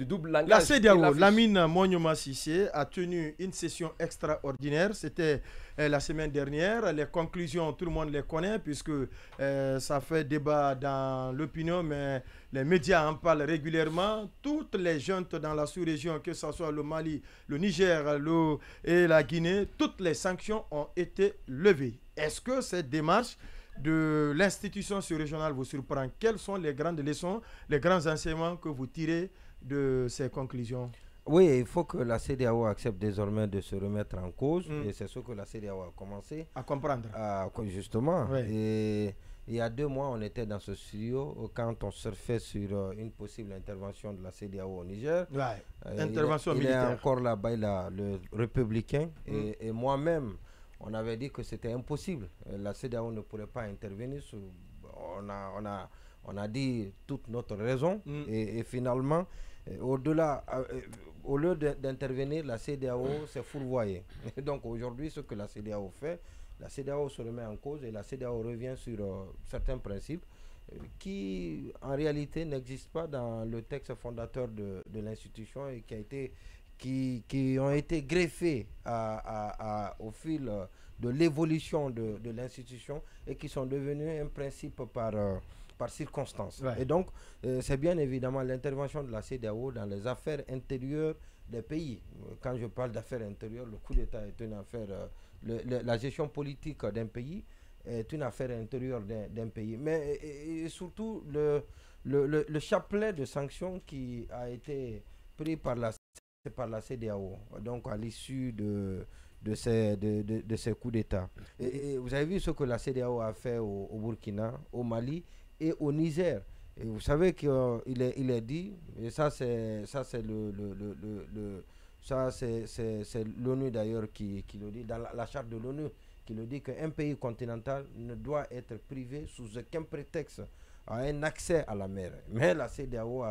du double langage. La CEDEAO, Lamine Mounioma Sissé, a tenu une session extraordinaire. C'était la semaine dernière. Les conclusions, tout le monde les connaît puisque ça fait débat dans l'opinion, mais les médias en parlent régulièrement. Toutes les juntes dans la sous-région, que ce soit le Mali, le Niger et la Guinée, toutes les sanctions ont été levées. Est-ce que cette démarche de l'institution sous-régionale vous surprend? Quelles sont les grandes leçons, les grands enseignements que vous tirez de ces conclusions? Oui, il faut que la CEDEAO accepte désormais de se remettre en cause. Et c'est ce que la CEDEAO a commencé à comprendre. Justement. Oui. Et il y a 2 mois, on était dans ce studio quand on surfait sur une possible intervention de la CEDEAO au Niger. Ouais. Intervention militaire. Il est encore là-bas, le républicain. Et moi-même, on avait dit que c'était impossible. La CEDEAO ne pourrait pas intervenir. On a dit toute notre raison. Et finalement, au lieu d'intervenir, la CEDEAO s'est fourvoyée. Donc aujourd'hui, ce que la CEDEAO fait, la CEDEAO se remet en cause et la CEDEAO revient sur certains principes qui, en réalité, n'existent pas dans le texte fondateur de l'institution et qui ont été greffés au fil de l'évolution de l'institution et qui sont devenus un principe par circonstance. Ouais. Et donc, c'est bien évidemment l'intervention de la CEDEAO dans les affaires intérieures des pays. Quand je parle d'affaires intérieures, le coup d'État est une affaire, la gestion politique d'un pays est une affaire intérieure d'un pays. Mais et surtout, le chapelet de sanctions qui a été pris par la CEDEAO, donc à l'issue de ces coups d'État. Et vous avez vu ce que la CEDEAO a fait au Burkina, au Mali et au Niger. Et vous savez qu'il est dit, et ça c'est l'ONU d'ailleurs qui le dit, dans la charte de l'ONU, qui le dit qu'un pays continental ne doit être privé sous aucun prétexte à un accès à la mer. Mais la CEDEAO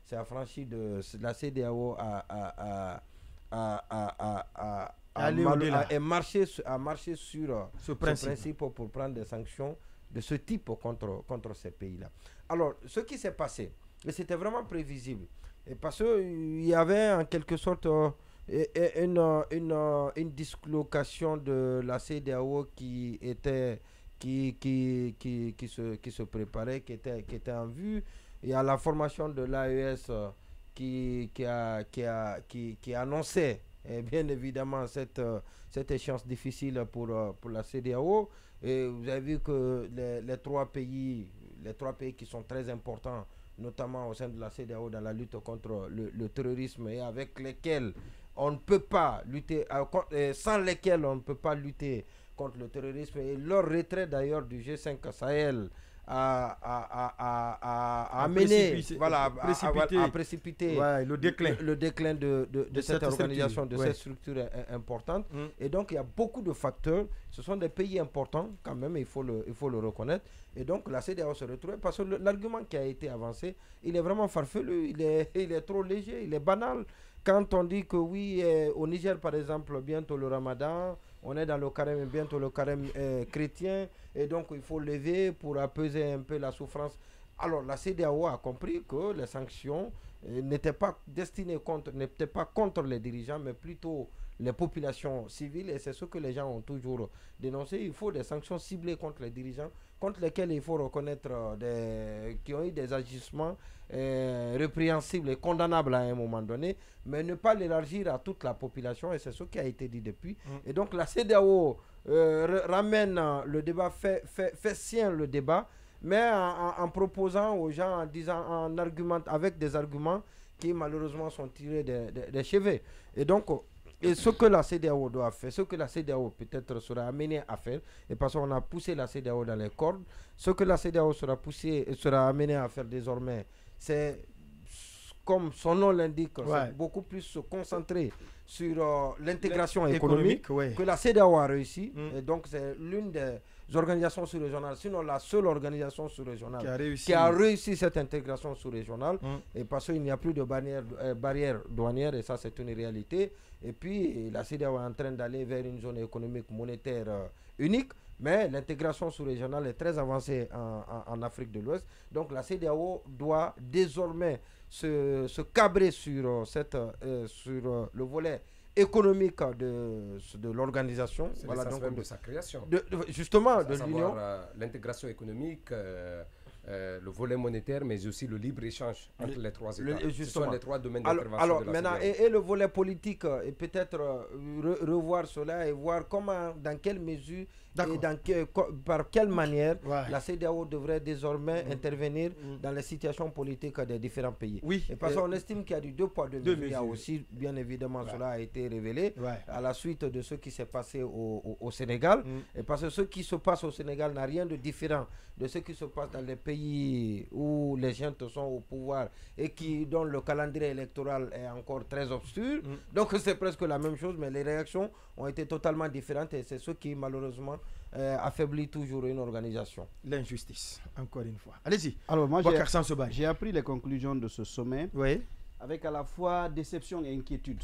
s'est affranchie de... La CEDEAO a marché sur ce principe pour prendre des sanctions de ce type contre ces pays-là. Alors, ce qui s'est passé, et c'était vraiment prévisible, et parce qu'il y avait en quelque sorte une dislocation de la CEDEAO qui se préparait, qui était en vue. Il y a la formation de l'AES qui annonçait bien évidemment cette échéance difficile pour la CEDEAO. Et vous avez vu que les trois pays qui sont très importants, notamment au sein de la CEDEAO dans la lutte contre le terrorisme et avec lesquels on ne peut pas lutter, sans lesquels on ne peut pas lutter contre le terrorisme, et leur retrait d'ailleurs du G5 Sahel a précipité le déclin de cette organisation, de cette structure importante. Et donc il y a beaucoup de facteurs. Ce sont des pays importants quand même, il faut le reconnaître. Et donc la CEDEAO se retrouve, parce que l'argument qui a été avancé, il est vraiment farfelu, il est trop léger, il est banal. Quand on dit que oui, au Niger par exemple, bientôt le Ramadan, on est dans le carême, bientôt le carême chrétien, et donc il faut lever pour apaiser un peu la souffrance. Alors la CEDEAO a compris que les sanctions n'étaient pas contre les dirigeants, mais plutôt les populations civiles, et c'est ce que les gens ont toujours dénoncé. Il faut des sanctions ciblées contre les dirigeants, contre lesquels il faut reconnaître qui ont eu des agissements répréhensibles et condamnables à un moment donné, mais ne pas l'élargir à toute la population, et c'est ce qui a été dit depuis. Et donc la CEDEAO ramène le débat, fait sien le débat, mais en proposant aux gens, avec des arguments qui malheureusement sont tirés des cheveux. Et donc, ce que la CEDEAO doit faire, ce que la CEDEAO peut-être sera amenée à faire, et parce qu'on a poussé la CEDEAO dans les cordes, ce que la CEDEAO sera amenée à faire désormais, c'est, comme son nom l'indique, c'est beaucoup plus se concentrer sur l'intégration économique que la CEDEAO a réussi. Et donc c'est l'une des organisations sous-régionales, sinon la seule organisation sous-régionale qui a réussi cette intégration sous-régionale, et parce qu'il n'y a plus de barrières douanières, et ça c'est une réalité. Et puis la CEDEAO est en train d'aller vers une zone économique monétaire unique, Mais l'intégration sous-régionale est très avancée en Afrique de l'Ouest. Donc la CEDEAO doit désormais se cabrer sur le volet économique de l'organisation. Voilà, donc de sa création. Justement, de l'Union. L'intégration économique, le volet monétaire, mais aussi le libre-échange entre les trois États. Ce sont les trois domaines d'intervention. Alors maintenant, et le volet politique, et peut-être revoir cela et voir comment, dans quelle mesure et par quelle manière la CEDEAO devrait désormais intervenir dans les situations politiques des différents pays. Oui. Et parce qu'on estime qu'il y a du 2 poids 2 mesures. Il y a aussi, bien évidemment, cela a été révélé à la suite de ce qui s'est passé au Sénégal. Et parce que ce qui se passe au Sénégal n'a rien de différent de ce qui se passe dans les pays où les gens sont au pouvoir et dont le calendrier électoral est encore très obscur. Donc c'est presque la même chose, mais les réactions ont été totalement différentes et c'est ce qui malheureusement affaiblit toujours une organisation. L'injustice, encore une fois. Allez-y. Alors moi j'ai appris les conclusions de ce sommet avec à la fois déception et inquiétude.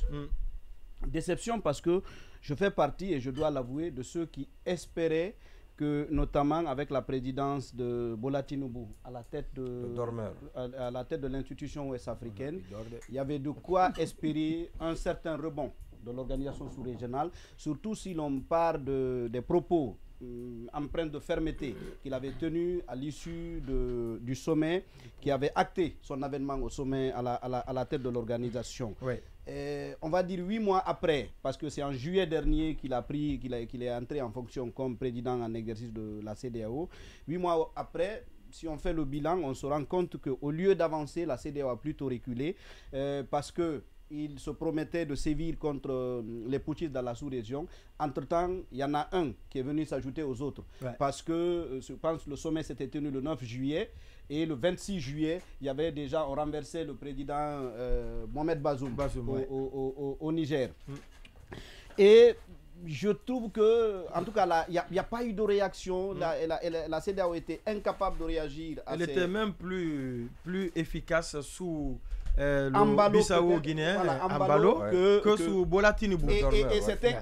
Déception parce que je fais partie, et je dois l'avouer, de ceux qui espéraient que, notamment avec la présidence de Bola Tinubu à la tête de l'institution ouest-africaine, il y avait de quoi espérer un certain rebond de l'organisation sous-régionale, surtout si l'on part des propos empreints de fermeté qu'il avait tenus à l'issue du sommet, qui avait acté son avènement au sommet à la tête de l'organisation. On va dire 8 mois après, parce que c'est en juillet dernier qu'il est entré en fonction comme président en exercice de la CEDEAO. 8 mois après, si on fait le bilan, on se rend compte qu'au lieu d'avancer, la CEDEAO a plutôt reculé parce que il se promettait de sévir contre les putschistes dans la sous-région. Entre-temps, il y en a un qui est venu s'ajouter aux autres. Parce que, je pense que le sommet s'était tenu le 9 juillet. Et le 26 juillet, on renversait le président Mohamed Bazoum au Niger. Et je trouve que, en tout cas, il n'y a pas eu de réaction. La CEDEAO était incapable de réagir. Elle était même plus efficace sous le Bissau guinéen, Ambalo, que sous Bola Tinubu. Et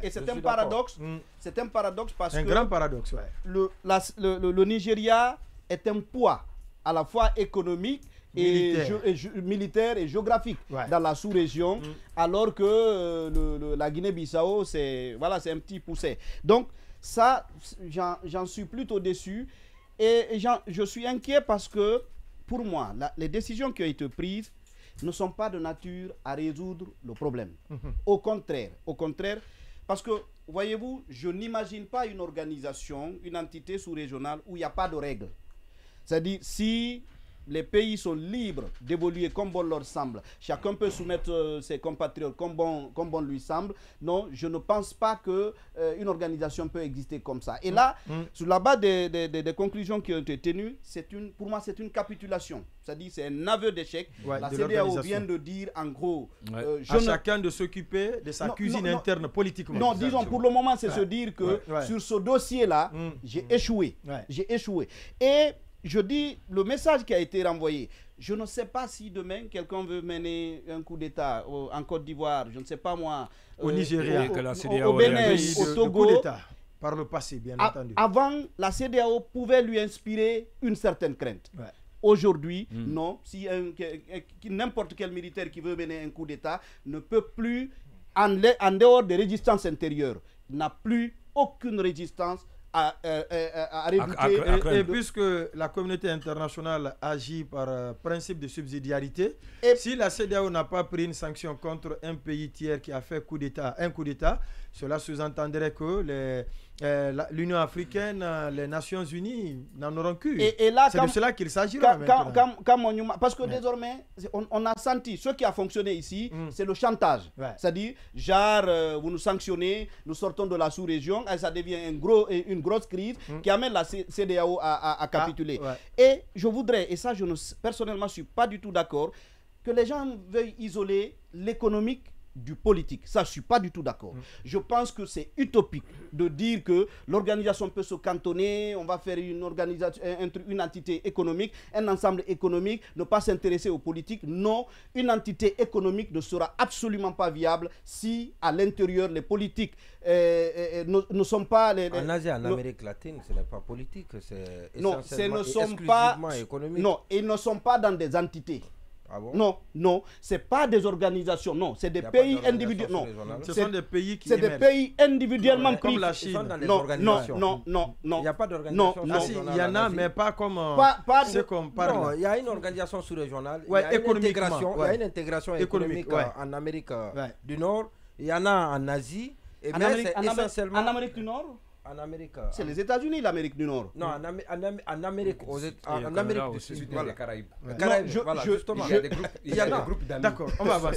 c'est un paradoxe. C'est un paradoxe parce que... Un grand paradoxe, le Nigeria est un poids à la fois économique militaire et géographique dans la sous-région, alors que la Guinée-Bissau, c'est un petit pousset. Donc, ça, j'en suis plutôt déçu. Et je suis inquiet parce que, pour moi, les décisions qui ont été prises ne sont pas de nature à résoudre le problème. Au contraire, parce que, voyez-vous, je n'imagine pas une organisation, une entité sous-régionale où il n'y a pas de règles. C'est-à-dire, si les pays sont libres d'évoluer comme bon leur semble, chacun peut soumettre ses compatriotes comme bon lui semble, non, je ne pense pas qu'une organisation peut exister comme ça. Et là, sur la base des conclusions qui ont été tenues, pour moi, c'est une capitulation. C'est-à-dire, c'est un aveu d'échec. La CEDEAO vient de dire, en gros... à chacun de s'occuper de sa cuisine interne politiquement. Non, disons, pour le moment, c'est se dire que sur ce dossier-là, j'ai échoué. J'ai échoué. Et je dis, le message qui a été renvoyé, je ne sais pas si demain, quelqu'un veut mener un coup d'État en Côte d'Ivoire, je ne sais pas moi... au Nigeria, au Bénin, au Togo... Par le passé, bien entendu. Avant, la CEDEAO pouvait lui inspirer une certaine crainte. Aujourd'hui, non. Si n'importe quel militaire qui veut mener un coup d'État ne peut plus, en dehors des résistances intérieures, n'a plus aucune résistance à réduire. Et puisque la communauté internationale agit par principe de subsidiarité, si la CEDEAO n'a pas pris une sanction contre un pays tiers qui a fait un coup d'État, cela sous-entendrait que l'Union africaine, les Nations unies n'en auront qu'une. C'est de cela qu'il s'agira maintenant. Parce que désormais, on a senti, ce qui a fonctionné ici, c'est le chantage. C'est-à-dire, vous nous sanctionnez, nous sortons de la sous-région, et ça devient une grosse crise qui amène la CEDEAO à capituler. Et je voudrais, et ça, personnellement, je ne suis pas du tout d'accord, que les gens veuillent isoler l'économique du politique. Ça, je ne suis pas du tout d'accord. Je pense que c'est utopique de dire que l'organisation peut se cantonner, on va faire une organisation, une entité économique, un ensemble économique, ne pas s'intéresser aux politiques. Non, une entité économique ne sera absolument pas viable si à l'intérieur les politiques ne sont pas... En Asie, en Amérique latine, ce n'est pas politique, c'est essentiellement exclusivement économique. Non, ils ne sont pas dans des entités. Ah bon? Non, non, c'est pas des organisations, non, c'est des pays individuels. Non, ce sont des pays qui c'est des pays individuellement pris. Comme la Chine. Non. Il n'y a pas d'organisation. Non, il y en a, mais pas comme c'est comme non, il y a une organisation sous-régionale. Il y a une intégration économique en Amérique du Nord. Il y en a en Asie. En Amérique du Nord? En Amérique. C'est les États-Unis, l'Amérique du Nord. Non, en Amérique, en Amérique du Sud, les Caraïbes. Voilà, justement. Il y a des groupes d'Amérique. D'accord, on va voir.